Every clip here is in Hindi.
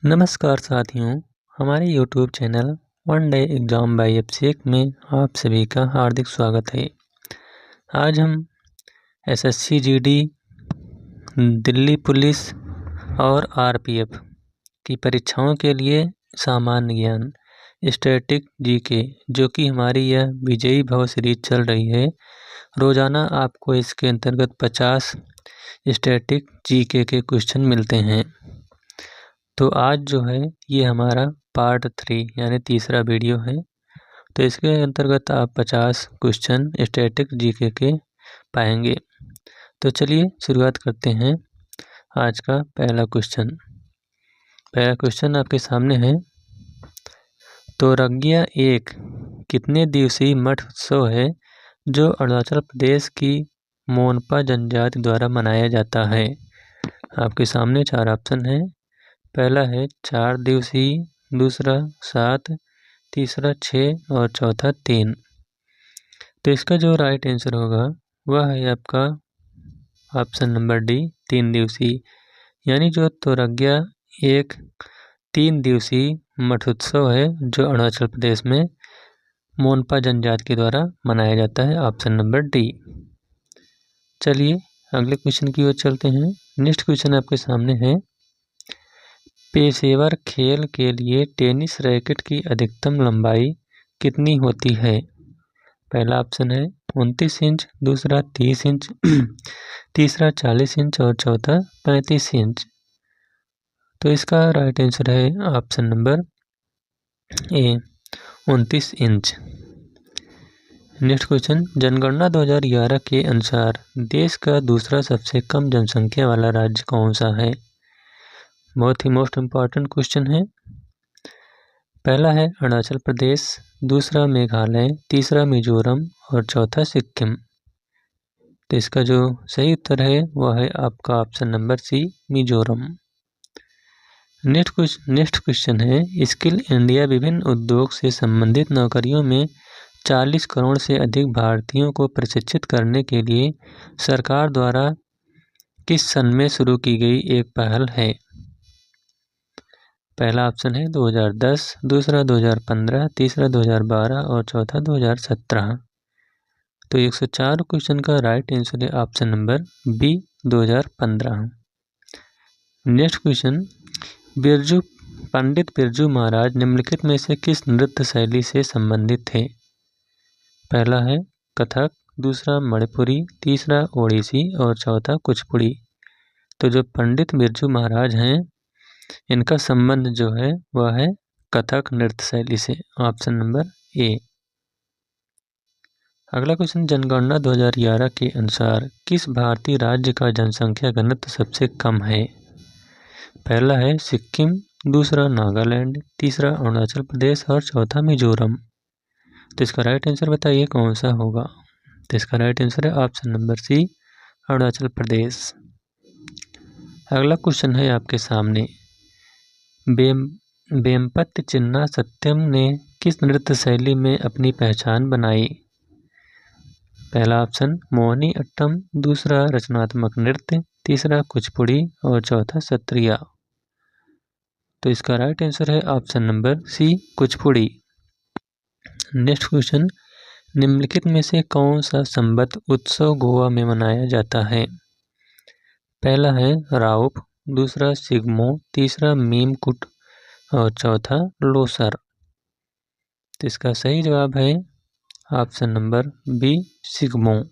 नमस्कार साथियों, हमारे YouTube channel one day exam by Abhishek में आप सभी का हार्दिक स्वागत है। आज हम एसएससी जीडी, दिल्ली पुलिस और आरपीएफ की परीक्षाओं के लिए सामान्य ज्ञान स्टैटिक जीके, जो कि हमारी यह विजयी भव सीरीज चल रही है। रोज़ाना आपको इसके अंतर्गत 50 स्टैटिक जीके के क्वेश्चन मिलते हैं। तो आज जो है ये हमारा पार्ट 3 यानी तीसरा वीडियो है। तो इसके अंतर्गत आप 50 क्वेश्चन स्टैटिक जीके के पाएंगे। तो चलिए शुरुआत करते हैं। आज का पहला क्वेश्चन आपके सामने है। तोरंगिया एक कितने दिवसीय मठ उत्सव है जो अरुणाचल प्रदेश की मोनपा जनजाति द्वारा मनाया जाता है? आपके सामने 4 ऑप्शन है। पहला है 4 दिवसीय, दूसरा 7, तीसरा 6 और चौथा 3। तो इसका जो राइट आंसर होगा वह है आपका ऑप्शन नंबर डी, 3 दिवसीय। यानी जो तोरंगिया एक 3 दिवसीय मठोत्सव है जो अरुणाचल प्रदेश में मोनपा जनजाति के द्वारा मनाया जाता है। Option number D. चलिए अगले क्वेश्चन की ओर चलते हैं। नेक्स्ट क्वेश्चन आपके सामने है। पेशेवर खेल के लिए टेनिस रैकेट की अधिकतम लंबाई कितनी होती है? पहला ऑप्शन है 29 इंच, दूसरा 30 इंच, तीसरा 40 इंच और चौथा 35 इंच। तो इसका राइट आंसर है ऑप्शन नंबर ए, 29 इंच। Next question. जनगणना 2011 के अनुसार देश का दूसरा सबसे कम जनसंख्या वाला राज्य कौन सा है? बहुत ही मोस्ट इम्पॉर्टेंट क्वेश्चन है। पहला है अरुणाचल प्रदेश, दूसरा मेघालय, तीसरा मिजोरम और चौथा सिक्किम। तो इसका जो सही उत्तर है वह है आपका option number C, Mizoram. Next question है। स्किल इंडिया विभिन्न उद्योग से संबंधित नौकरियों में 40 करोड़ से अधिक भारतीयों को प्रशिक्षित करने के लिए सरकार द्वारा किस सन में शुरू की गई एक पहल है? पहला ऑप्शन है 2010, दूसरा 2015, तीसरा 2012 और चौथा 2017। तो 104 क्वेश्चन का राइट आंसर है option number B, 2015। Next question. Pandit Birju Maharaj निम्नलिखित में से किस नृत्य शैली से संबंधित थे? पहला है कथक, दूसरा मणिपुरी, तीसरा ओडिसी और चौथा कुचिपुड़ी। तो जो पंडित बिरजू महाराज हैं इनका संबंध जो है वह है कथक नृत्य शैली से। ऑप्शन नंबर ए। अगला क्वेश्चन। जनगणना 2011 के अनुसार किस भारतीय राज्य का जनसंख्या घनत्व सबसे कम है? पहला है सिक्किम, दूसरा नागालैंड, तीसरा अरुणाचल प्रदेश और चौथा मिजोरम। तो इसका राइट आंसर बताइए कौन सा होगा? तो इसका राइट आंसर है ऑप्शन नंबर सी, अरुणाचल प्रदेश। अगला क्वेश्चन है आपके सामने। बेम्पति चिन्ना सत्यम ने किस नृत्य शैली में अपनी पहचान बनाई? पहला ऑप्शन मोहिनी अट्टम, दूसरा रचनात्मक नृत्य, तीसरा कुचिपुड़ी और चौथा सत्रिया। तो इसका राइट आंसर है option number C, Kuchipudi. Next question. निम्नलिखित में से कौन सा संबद्ध उत्सव गोवा में मनाया जाता है? पहला है राउफ, दूसरा सिग्मो, तीसरा मीमकुट और चौथा लोसर। तो इसका सही जवाब है ऑप्शन नंबर बी, सिग्मो।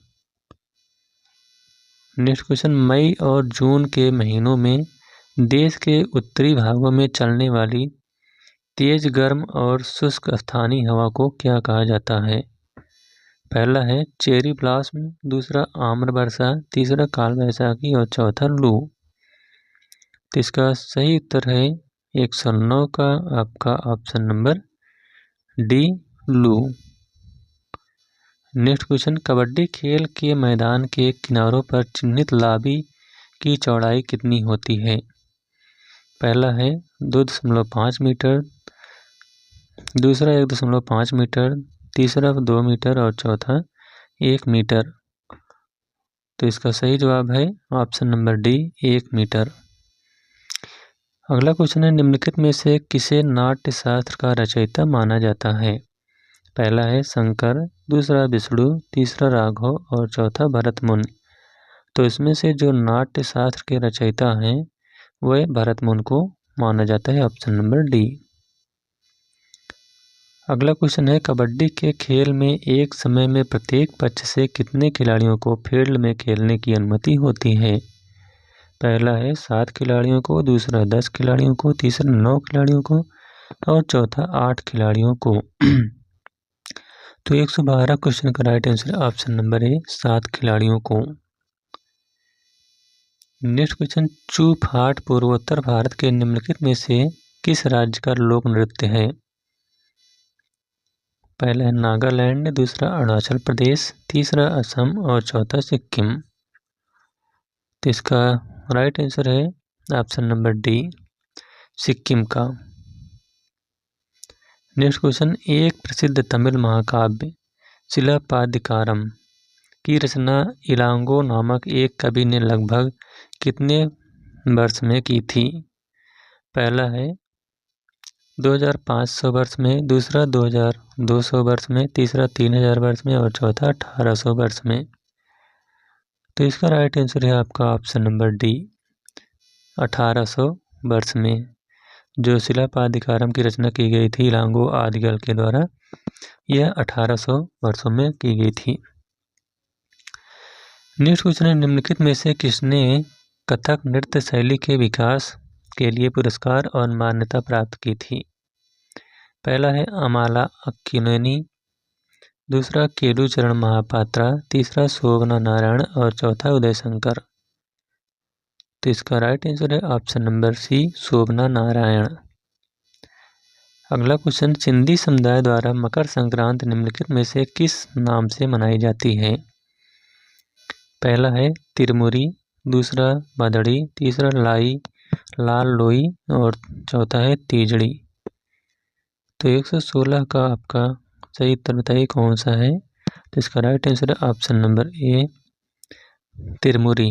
Next question. मई और जून के महीनों में देश के उत्तरी भागों में चलने वाली तेज गर्म और शुष्क स्थानीय हवा को क्या कहा जाता है? पहला है चेरी ब्लॉसम, दूसरा आम्र वर्षा, तीसरा काल वैशाखी और चौथा लू। तो इसका सही उत्तर है 109 का आपका ऑप्शन नंबर डी, लू। Next question. कबड्डी खेल के मैदान के किनारों पर चिन्हित लाबी की चौड़ाई कितनी होती है? पहला है 2.5 मीटर, दूसरा 1.5 मीटर, तीसरा 2 मीटर और चौथा 1 मीटर। तो इसका सही जवाब है ऑप्शन नंबर डी, 1 मीटर। अगला क्वेश्चन है, निम्नलिखित में से किसे नाट्य शास्त्र का रचयिता माना जाता है? पहला है शंकर, दूसरा विष्णु, तीसरा राघव और चौथा भरत मुनि। तो इसमें से जो नाट्य शास्त्र के रचयिता हैं वह भरत मुनि को माना जाता है, ऑप्शन नंबर डी। अगला क्वेश्चन है, कबड्डी के खेल में एक समय में प्रत्येक पक्ष से कितने खिलाड़ियों को फील्ड में खेलने की अनुमति होती है? पहला है 7 खिलाड़ियों को, दूसरा 10 खिलाड़ियों को, तीसरा 9 खिलाड़ियों को और चौथा 8 खिलाड़ियों को। तो 112 क्वेश्चन का राइट आंसर ऑप्शन नंबर ए, 7 खिलाड़ियों को। नेक्स्ट क्वेश्चन, चूप हाट पूर्वोत्तर भारत के निम्नलिखित में से किस राज्य का लोक नृत्य है? पहला है नागालैंड, दूसरा अरुणाचल प्रदेश, तीसरा असम और चौथा सिक्किम। तो इसका राइट आंसर है ऑप्शन नंबर डी, सिक्किम का। नेक्स्ट क्वेश्चन, एक प्रसिद्ध तमिल महाकाव्य शिलापादिकारम की रचना इलांगो नामक एक कवि ने लगभग कितने वर्ष में की थी? पहला है 2500 वर्ष में, दूसरा 2200 वर्ष में, तीसरा 3000 वर्ष में और चौथा 1800 वर्ष में। तो इसका राइट आंसर है आपका ऑप्शन नंबर डी, 1800 वर्ष में। जो शिलापादिकारम की रचना की गई थी इलांगो आदिगल के द्वारा, यह 1800 वर्षों में की गई थी। नेक्स्ट क्वेश्चन है, निम्नलिखित में से किसने कथक नृत्य शैली के विकास के लिए पुरस्कार और मान्यता प्राप्त की थी? पहला है अमाला अक्किनेनी, दूसरा केलुचरण महापात्रा, तीसरा शोभना नारायण और चौथा उदय शंकर। तो इसका राइट आंसर है ऑप्शन नंबर सी, शोभना नारायण। अगला क्वेश्चन, सिंधी समुदाय द्वारा मकर संक्रांति निम्नलिखित में से किस नाम से मनाई जाती है? पहला है तिरमुरी, दूसरा बदड़ी, तीसरा लाल लोई और चौथा है तीजड़ी। तो 116 का आपका सही उत्तर बताइए कौन सा है? तो इसका राइट आंसर है ऑप्शन नंबर ए, तिरमुरी।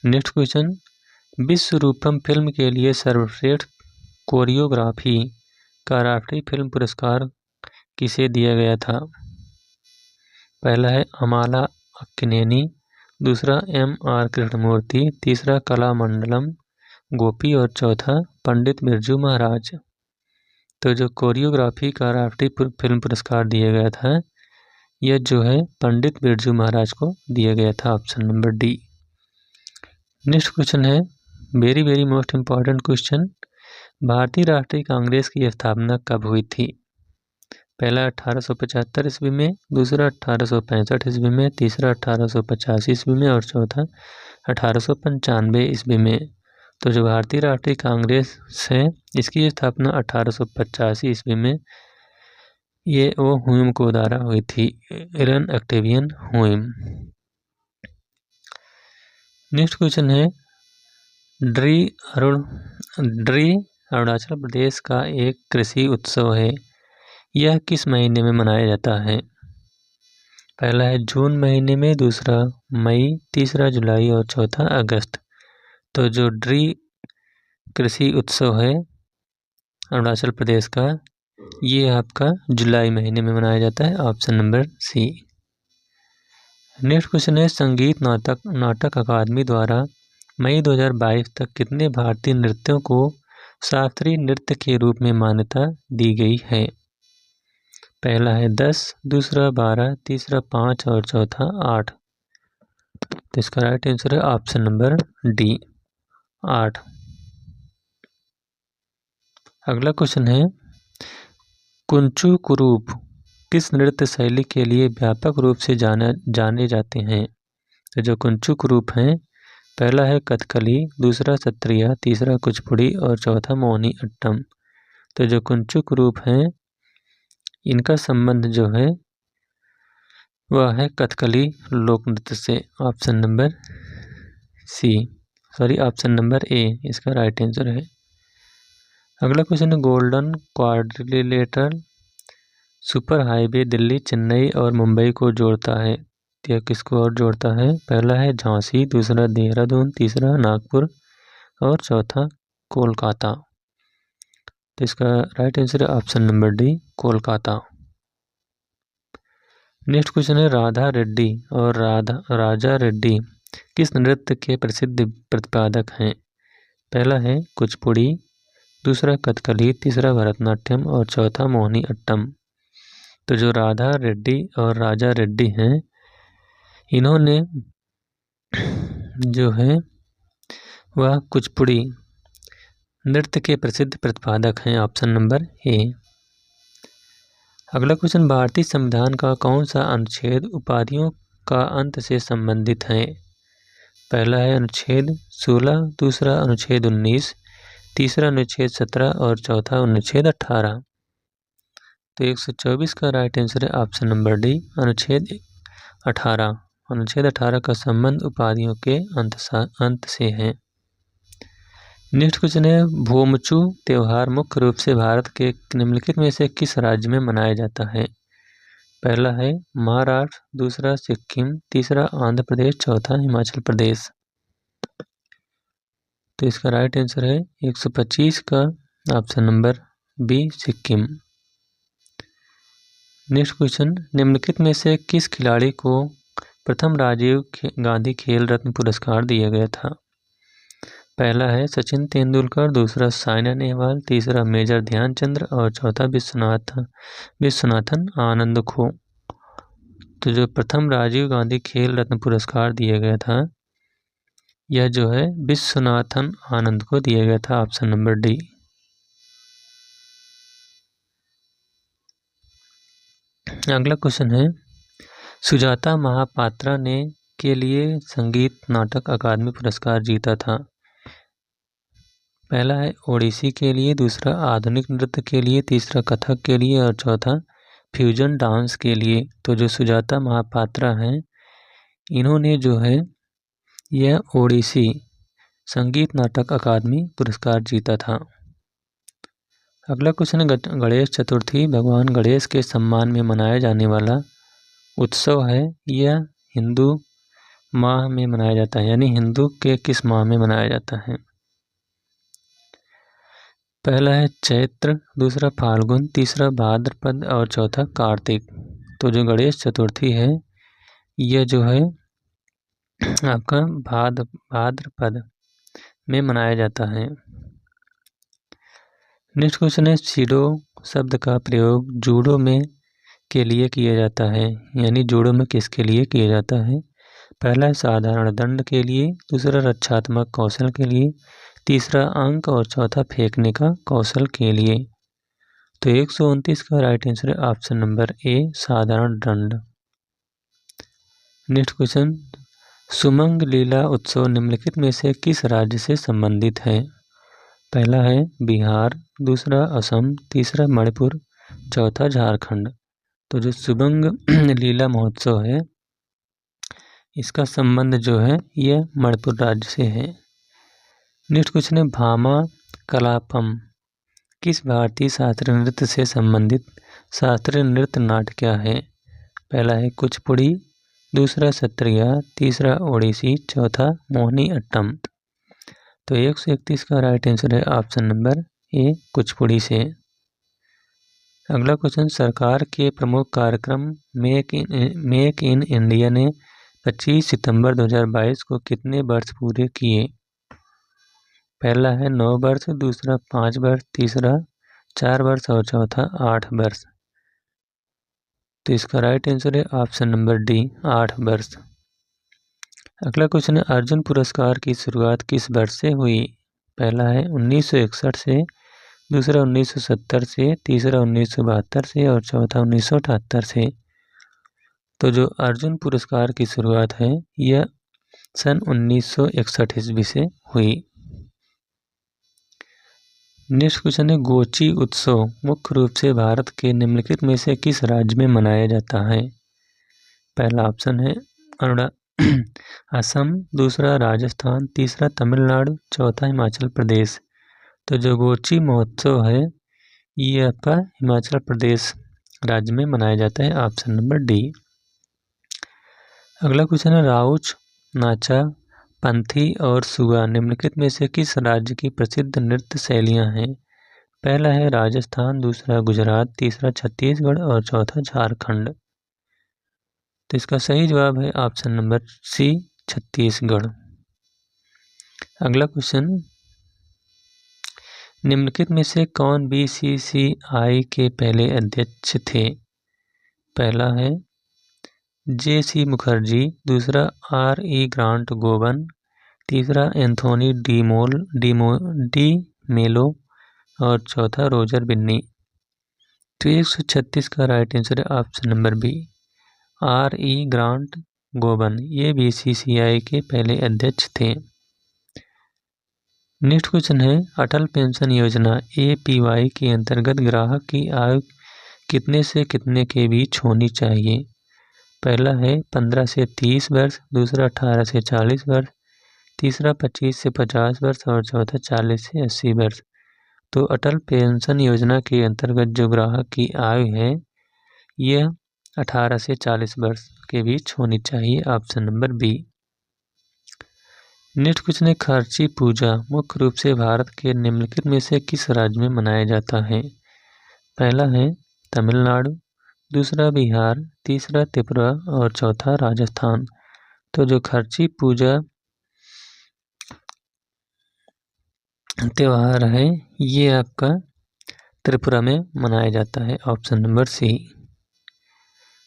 Next question, Vishwaroopam film के लिए सर्वश्रेष्ठ कोरियोग्राफी का राष्ट्रीय फिल्म पुरस्कार किसे दिया गया था? पहला है अमाला अक्किनेनी, दूसरा M.R. कृष्णमूर्ति, तीसरा कलामंडलम गोपी और चौथा पंडित बिरजू महाराज। तो जो कोरियोग्राफी का राष्ट्रीय फिल्म पुरस्कार दिया गया था यह जो है पंडित बिरजू महाराज को दिया गया था, option number D. Next question है, very very most important question, Bharatiya Rashtriya Congress की स्थापना कब हुई थी? पहला 1875 ईस्वी में, दूसरा 1865 ईस्वी में, तीसरा 1885 ईस्वी में और चौथा 1895 ईस्वी में। तो जो भारतीय राष्ट्रीय कांग्रेस है इसकी स्थापना 1885 ईस्वी में ये वो हुइम को द्वारा हुई थी, एलन ऑक्टेवियन हुइम। नेक्स्ट क्वेश्चन है, ड्री अरुणाचल प्रदेश का एक कृषि उत्सव है, यह किस महीने में मनाया जाता है? पहला है जून महीने में, दूसरा मई, तीसरा जुलाई और चौथा अगस्त। तो जो ड्री कृषि उत्सव है अरुणाचल प्रदेश का ये आपका जुलाई महीने में मनाया जाता है, option number C. Next question है, संगीत नाटक अकादमी द्वारा मई 2022 तक कितने भारतीय नृत्यों को शास्त्रीय नृत्य के रूप में मान्यता दी गई है? पहला है 10, दूसरा 12, तीसरा 5 और चौथा 8। तो इसका राइट आंसर है ऑप्शन नंबर डी, 8। अगला क्वेश्चन है, कुंचु कुरूप किस नृत्य शैली के लिए व्यापक रूप से जाने जाते हैं? तो जो कुंचु कुरूप हैं, पहला है कथकली, दूसरा सत्रिया, तीसरा कुचिपुड़ी और चौथा मोहिनी अट्टम। तो जो कुंचु कुरूप हैं इनका संबंध जो है वह है कथकली लोक नृत्य से, ऑप्शन नंबर ऑप्शन नंबर ए इसका राइट आंसर है। अगला क्वेश्चन है, golden quadrilateral super highway Delhi, Chennai और मुंबई को जोड़ता है, यह किसको और जोड़ता है? पहला है झांसी, दूसरा देहरादून, तीसरा नागपुर और चौथा कोलकाता। तो इसका राइट आंसर है option number D, Kolkata. Next question है, राधा रेड्डी और राजा रेड्डी किस नृत्य के प्रसिद्ध प्रतिपादक हैं? पहला है कुचिपुड़ी, दूसरा कथकली, तीसरा भरतनाट्यम और चौथा मोहिनी अट्टम। तो जो राधा रेड्डी और राजा रेड्डी हैं, इन्होंने जो है वह कुचिपुड़ी नृत्य के प्रसिद्ध प्रतिपादक हैं। ऑप्शन नंबर ए। अगला क्वेश्चन, भारतीय संविधान का कौन सा अनुच्छेद उपाधियों का अंत से संबंधित है? पहला है अनुच्छेद 16, दूसरा अनुच्छेद 19, तीसरा अनुच्छेद 17 और चौथा अनुच्छेद 18। तो 124 का राइट आंसर है ऑप्शन नंबर डी, अनुच्छेद 18। अनुच्छेद 18 का संबंध उपाधियों के अंत से है। नेक्स्ट क्वेश्चन है, भोमचू त्यौहार मुख्य रूप से भारत के निम्नलिखित में से किस राज्य में मनाया जाता है? पहला है महाराष्ट्र, दूसरा सिक्किम, तीसरा आंध्र प्रदेश, चौथा हिमाचल प्रदेश। तो इसका राइट आंसर है 125 का option number B, Sikkim. Next question, निम्नलिखित में से किस खिलाड़ी को प्रथम राजीव गांधी खेल रत्न पुरस्कार दिया गया था? पहला है सचिन तेंदुलकर, दूसरा साइना नेहवाल, तीसरा मेजर ध्यानचंद्र और चौथा विश्वनाथन आनंद खो। तो जो प्रथम राजीव गांधी खेल रत्न पुरस्कार दिया गया था, यह जो है विश्वनाथन आनंद को दिया गया था। Option number D. अगला क्वेश्चन है, सुजाता महापात्रा ने के लिए संगीत नाटक अकादमी पुरस्कार जीता था? पहला है ओडिसी के लिए, दूसरा आधुनिक नृत्य के लिए, तीसरा कथक के लिए और चौथा फ्यूजन डांस के लिए। तो जो सुजाता महापात्रा हैं, इन्होंने जो है यह ओडिसी संगीत नाटक अकादमी पुरस्कार जीता था। अगला क्वेश्चन है, गणेश चतुर्थी भगवान गणेश के सम्मान में मनाया जाने वाला उत्सव है। यह हिंदू माह में मनाया जाता है, यानी हिंदू के किस माह में मनाया जाता है? पहला है चैत्र, दूसरा फाल्गुन, तीसरा भाद्रपद और चौथा कार्तिक। तो जो गणेश चतुर्थी है, यह जो है आपका भाद्रपद में मनाया जाता है। नेक्स्ट क्वेश्चन है, सीडो शब्द का प्रयोग जूडो में के लिए किया जाता है, यानी जूडो में किसके लिए किया जाता है? पहला है साधारण दंड के लिए, दूसरा रक्षात्मक कौशल के लिए, तीसरा अंक और चौथा फेंकने का कौशल के लिए। तो 129 का राइट आंसर है ऑप्शन नंबर ए, साधारण दंड। नेक्स्ट क्वेश्चन, सुमंग लीला उत्सव निम्नलिखित में से किस राज्य से संबंधित है? पहला है बिहार, दूसरा असम, तीसरा मणिपुर, चौथा झारखंड। तो जो सुमंग लीला महोत्सव है, इसका संबंध जो है यह मणिपुर राज्य से है। नेक्स्ट क्वेश्चन है, भामा कलापम किस भारतीय शास्त्रीय नृत्य से संबंधित शास्त्रीय नृत्य नाट्य क्या है? पहला है कुचिपुड़ी, दूसरा सत्रिया, तीसरा ओडिसी, चौथा मोहिनी अट्टम। तो 131 का राइट आंसर है ऑप्शन नंबर ए, कुचिपुड़ी से। अगला क्वेश्चन, सरकार के प्रमुख कार्यक्रम मेक इन इंडिया ने 25 सितंबर 2022 को कितने वर्ष पूरे किए? पहला है 9 वर्ष, दूसरा 5 वर्ष, तीसरा 4 वर्ष और चौथा 8 वर्ष। तो इसका राइट आंसर है ऑप्शन नंबर डी, 8 वर्ष। अगला क्वेश्चन है, अर्जुन पुरस्कार की शुरुआत किस वर्ष से हुई? पहला है 1961 से, दूसरा 1970 से, तीसरा 1972 से और चौथा 1978 से। तो जो अर्जुन पुरस्कार की शुरुआत है, यह सन 1961 ईस्वी से हुई। नेक्स्ट क्वेश्चन है, गोची उत्सव मुख्य रूप से भारत के निम्नलिखित में से किस राज्य में मनाया जाता है? पहला ऑप्शन है असम, दूसरा राजस्थान, तीसरा तमिलनाडु, चौथा हिमाचल प्रदेश। तो जो गोची महोत्सव है, ये आपका हिमाचल प्रदेश राज्य में मनाया जाता है। Option number D. अगला क्वेश्चन है, राउच नाचा पंथी और सुगा निम्नलिखित में से किस राज्य की प्रसिद्ध नृत्य शैलियाँ हैं? पहला है राजस्थान, दूसरा गुजरात, तीसरा छत्तीसगढ़ और चौथा झारखंड। तो इसका सही जवाब है ऑप्शन नंबर सी, छत्तीसगढ़। अगला क्वेश्चन, निम्नलिखित में से कौन बीसीसीआई के पहले अध्यक्ष थे? पहला है जे.सी. मुखर्जी, दूसरा आर.ई. ग्रांट गोवन, तीसरा एंथोनी डी मेलो और चौथा रोजर बिन्नी। तो 136 का राइट आंसर है option number B, आर.ई. Grant Goan. ये बीसीसीआई के पहले अध्यक्ष थे। नेक्स्ट क्वेश्चन है, अटल पेंशन योजना APY के अंतर्गत ग्राहक की आयु कितने से कितने के बीच होनी चाहिए? पहला है 15 से 30 वर्ष, दूसरा 18 से 40 वर्ष, तीसरा 25 से 50 वर्ष और चौथा 40 से 80 वर्ष। तो अटल पेंशन योजना के अंतर्गत जो ग्राहक की आयु है यह 18 से 40 वर्ष के बीच होनी चाहिए, option number B. Next question है, खर्ची पूजा मुख्य रूप से भारत के निम्नलिखित में से किस राज्य में मनाया जाता है? पहला है तमिलनाडु, दूसरा बिहार, तीसरा त्रिपुरा और चौथा राजस्थान। तो जो खर्ची पूजा त्यौहार है ये आपका त्रिपुरा में मनाया जाता है, option number C.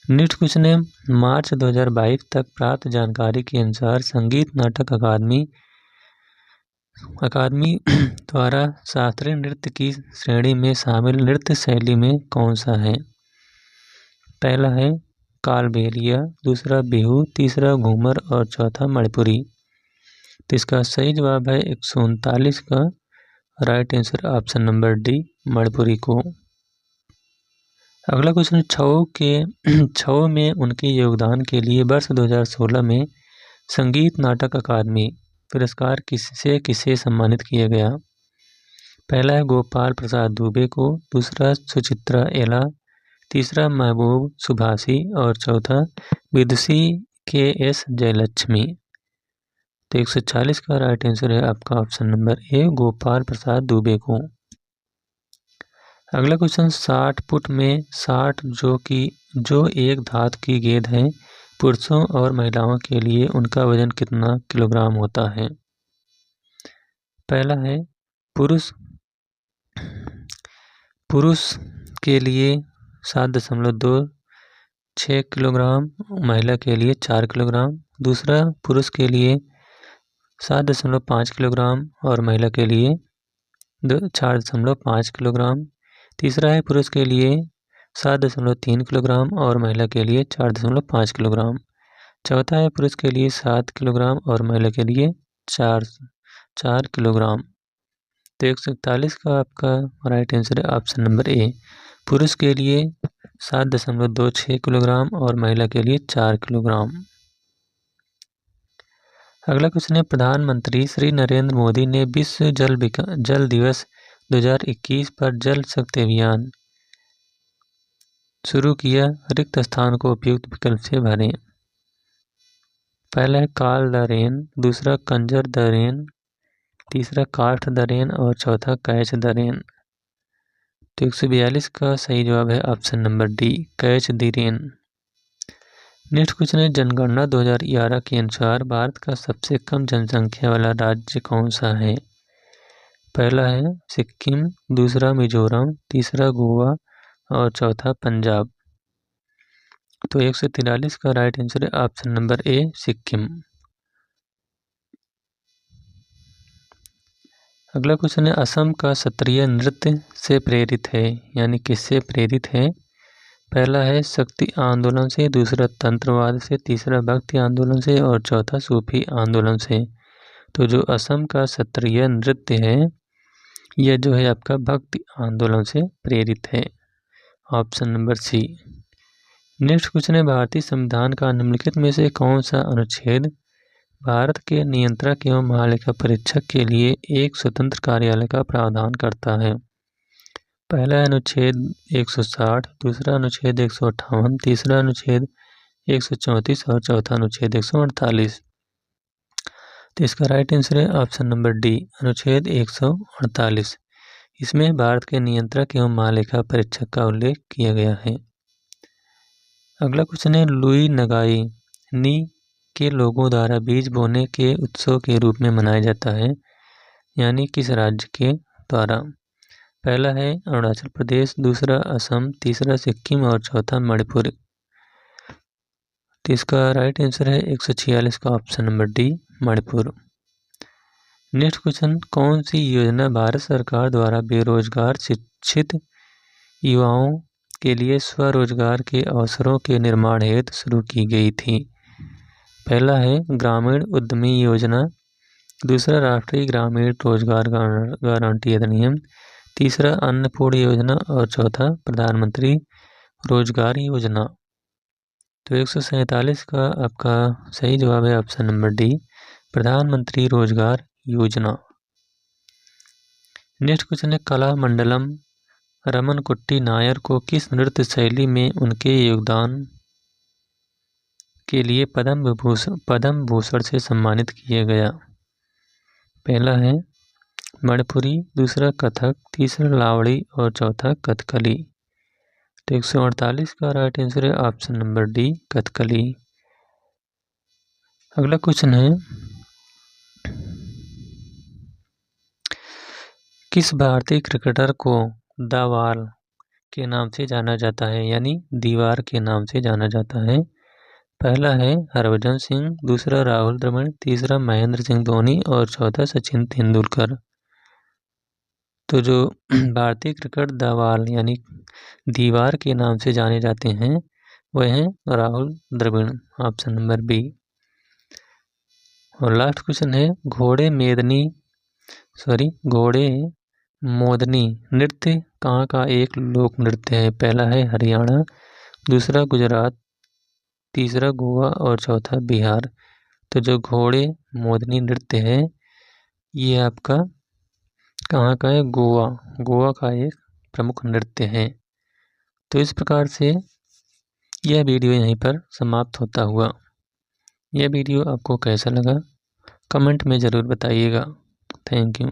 Next question है, मार्च 2022 तक प्राप्त जानकारी के अनुसार संगीत नाटक अकादमी द्वारा शास्त्रीय नृत्य की श्रेणी में शामिल नृत्य शैली में कौन सा है? पहला है कालबेलिया, दूसरा बिहू, तीसरा घूमर और चौथा मणिपुरी। तो इसका सही जवाब है 139 का right answer option number D, Manipuri को। अगला क्वेश्चन, छऊ में उनके योगदान के लिए वर्ष 2016 में संगीत नाटक अकादमी पुरस्कार किसे सम्मानित किया गया? पहला है गोपाल प्रसाद दुबे को, दूसरा सुचित्रा एला, तीसरा महबूब सुभाषी और चौथा विदुषी KS जयलक्ष्मी। तो 140 का राइट आंसर है आपका ऑप्शन नंबर ए, गोपाल प्रसाद दुबे को। अगला क्वेश्चन, 60 फुट में 60 जो एक धातु की गेंद है, पुरुषों और महिलाओं के लिए उनका वजन कितना किलोग्राम होता है? पहला है पुरुष के लिए 7.26 किलोग्राम, महिला के लिए 4 किलोग्राम, दूसरा पुरुष के लिए 7.5 किलोग्राम और महिला के लिए 4.5 किलोग्राम, तीसरा है पुरुष के लिए 7.3 किलोग्राम और महिला के लिए 4.5 किलोग्राम, चौथा है पुरुष के लिए 7 किलोग्राम और महिला के लिए 4 किलोग्राम। तो 141 का आपका राइट आंसर है ऑप्शन नंबर ए, पुरुष के लिए 7.26 किलोग्राम और महिला के लिए 4 किलोग्राम। अगला क्वेश्चन है, प्रधानमंत्री श्री नरेंद्र मोदी ने विश्व जल दिवस 2021 पर जल शक्ति अभियान शुरू किया, रिक्त स्थान को उपयुक्त विकल्प से भरें। पहला है कॉल द रेन, दूसरा कंजर द रेन, तीसरा कास्ट द रेन और चौथा कैच द रेन। तो 142 का सही जवाब है option number D, catch the rain. Next question है, जनगणना 2011 के अनुसार भारत का सबसे कम जनसंख्या वाला राज्य कौन सा है? पहला है सिक्किम, दूसरा मिजोरम, तीसरा गोवा और चौथा पंजाब। तो 143 का राइट आंसर है ऑप्शन नंबर ए, सिक्किम। अगला क्वेश्चन है, असम का शास्त्रीय नृत्य से प्रेरित है, यानी किससे प्रेरित है? पहला है शक्ति आंदोलन से, दूसरा तंत्रवाद से, तीसरा भक्ति आंदोलन से और चौथा सूफी आंदोलन से। तो जो असम का शास्त्रीय नृत्य है यह जो है आपका भक्ति आंदोलन से प्रेरित है, option number C. Next question है, भारतीय संविधान का निम्नलिखित में से कौन सा अनुच्छेद भारत के नियंत्रक एवं महालेखा परीक्षक के लिए एक स्वतंत्र कार्यालय का प्रावधान करता है? पहला अनुच्छेद 160, दूसरा अनुच्छेद 158, तीसरा अनुच्छेद 134 और चौथा अनुच्छेद 148। तो इसका राइट आंसर है ऑप्शन नंबर डी, अनुच्छेद 148। इसमें भारत के नियंत्रक एवं महालेखा परीक्षक का उल्लेख किया गया है। अगला क्वेश्चन है, लुई नगाई नी के लोगों द्वारा बीज बोने के उत्सव के रूप में मनाया जाता है, यानी किस राज्य के द्वारा? पहला है अरुणाचल प्रदेश, दूसरा असम, तीसरा सिक्किम और चौथा मणिपुर। तो इसका राइट आंसर है 146 का option number D, Manipur. Next question, कौन सी योजना भारत सरकार द्वारा बेरोजगार शिक्षित युवाओं के लिए स्वरोजगार के अवसरों के निर्माण हेतु शुरू की गई थी? पहला है ग्रामीण उद्यमी योजना, दूसरा राष्ट्रीय ग्रामीण रोजगार गारंटी अधिनियम, तीसरा अन्नपूर्ण योजना और चौथा प्रधानमंत्री रोजगार योजना। तो 147 का आपका सही जवाब है ऑप्शन नंबर डी, प्रधानमंत्री रोजगार योजना। नेक्स्ट क्वेश्चन है, कला मंडलम रमन कुट्टी नायर को किस नृत्य शैली में उनके योगदान के लिए पद्म भूषण से सम्मानित किया गया? पहला है मणिपुरी, दूसरा कथक, तीसरा लावड़ी और चौथा कथकली। तो 148 का राइट आंसर है ऑप्शन नंबर डी, कथकली। अगला क्वेश्चन है, किस भारतीय क्रिकेटर को द वॉल के नाम से जाना जाता है, यानी दीवार के नाम से जाना जाता है? पहला है हरभजन सिंह, दूसरा राहुल द्रविड़, तीसरा महेंद्र सिंह धोनी और चौथा सचिन तेंदुलकर। तो जो भारतीय क्रिकेट द वॉल यानी दीवार के नाम से जाने जाते हैं वह हैं Rahul Dravid, option number B. और लास्ट क्वेश्चन है, घोड़े मोदनी नृत्य कहाँ का एक लोक नृत्य है? पहला है हरियाणा, दूसरा गुजरात, तीसरा गोवा और चौथा बिहार। तो जो घोड़े मोदनी नृत्य है ये आपका कहाँ का है? गोवा का एक प्रमुख नृत्य है। तो इस प्रकार से यह वीडियो यहीं पर समाप्त होता हुआ। यह वीडियो आपको कैसा लगा कमेंट में ज़रूर बताइएगा। Thank you.